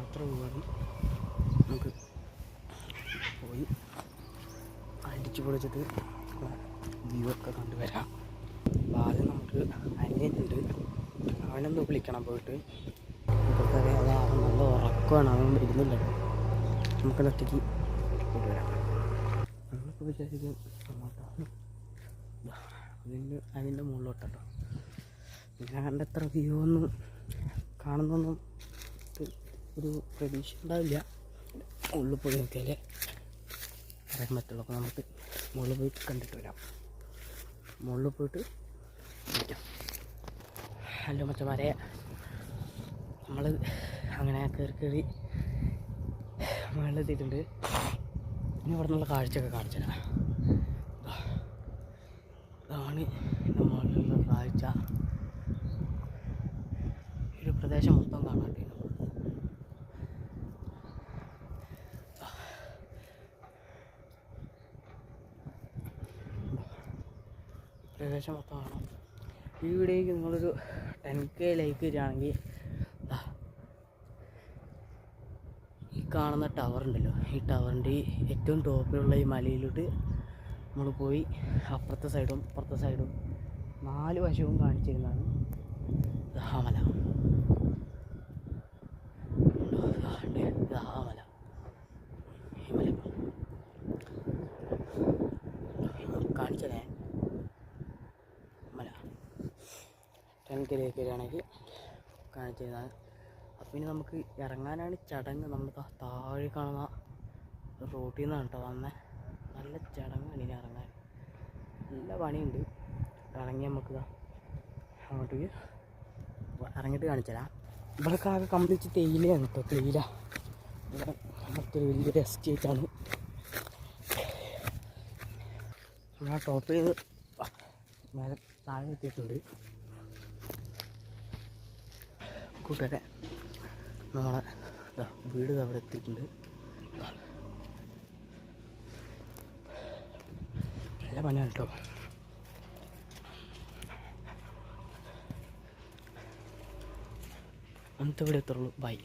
അത്ര പോവാണ്. നമുക്ക് പോയി അടിച്ചു പൊളിച്ചിട്ട് വ്യൂ ഒക്കെ കണ്ടുവരാം. അപ്പോൾ ആദ്യം നമുക്ക് അനിയനുണ്ട്, അവനൊന്ന് വിളിക്കണം പോയിട്ട്. നമുക്കറിയാം അത് അവൻ നല്ല ഉറക്കമാണ്, അവൻ വരുന്നില്ല. നമുക്കത് ഒറ്റയ്ക്ക് കൊണ്ടുവരാം. നമ്മളിപ്പോൾ വിചാരിക്കും അതിൻ്റെ മുകളിലോട്ടോ. ഇങ്ങനെ കണ്ടെത്ര വ്യൂ ഒന്നും കാണുന്നൊന്നും ഒരു പ്രതീക്ഷ ഉണ്ടാവില്ല. മുകളിൽ പോയി നോക്കിയാലേ പറയാൻ പറ്റുള്ളൂ. അപ്പോൾ നമുക്ക് മുകളിൽ പോയി കണ്ടിട്ട് വരാം. മുകളിൽ പോയിട്ട് വിളിക്കാം. ഹലോ മച്ചന്മാരെ, നമ്മൾ അങ്ങനെ കയറി മുകളിലെത്തിയിട്ടുണ്ട്. ഇനി ഇവിടെ നിന്നുള്ള കാഴ്ചയൊക്കെ കാണിച്ചു തരാം. ഇതാണ് നമ്മളുള്ള കാഴ്ച. ഒരു പ്രദേശം മൊത്തം കാണാണ്ട് പ്രദേശം മൊത്തം കാണാം. ഈ വീഡിയോയ്ക്ക് നിങ്ങളൊരു 10K ലൈക്ക് തരികയാണെങ്കിൽ ഈ കാണുന്ന ടവർ ഉണ്ടല്ലോ, ഈ ടവറിൻ്റെ ഏറ്റവും ടോപ്പിലുള്ള ഈ മലയിലോട്ട് നമ്മൾ പോയി അപ്പുറത്തെ സൈഡും ഇപ്പുറത്തെ സൈഡും 4 വശവും കാണിച്ചിരുന്നതാണ് ആ മല. ആ മല, ഈ മല കാണിച്ചതേ മല 10K ലൈക്ക് തരികയാണെങ്കിൽ കാണിച്ചു തരുന്നതാണ്. അപ്പം ഇനി നമുക്ക് ഇറങ്ങാനാണ് ചടങ്ങ്. നമ്മൾ താഴെ കാണുന്ന റോട്ടിൽ നിന്നാണ് കേട്ടോ വന്നത്. നല്ല ചടങ്ങാണ് ഇനി ഇറങ്ങാൻ, നല്ല പണിയുണ്ട്. ഇറങ്ങി നമുക്ക് അങ്ങോട്ടേക്ക് ഇറങ്ങിയിട്ട് കാണിച്ചു തരാം. ഇവിടെ ആകെ കംപ്ലീറ്റ് തേയിലയാണ് കേട്ടോ, തേയില. ഇവിടെ മറ്റൊരു വലിയൊരു എസ്റ്റേറ്റാണ്. നമ്മൾ ആ ടോപ്പ് ചെയ്ത് മേലെ താഴെ എത്തിയിട്ടുണ്ട്. കൂട്ടുകാരെ, നമ്മളെ വീട് അവിടെ എത്തിയിട്ടുണ്ട്. നല്ല പണിയാണ് കേട്ടോ. അന്നത്തെ ഇവിടെ എത്തുള്ളൂ. ബൈ.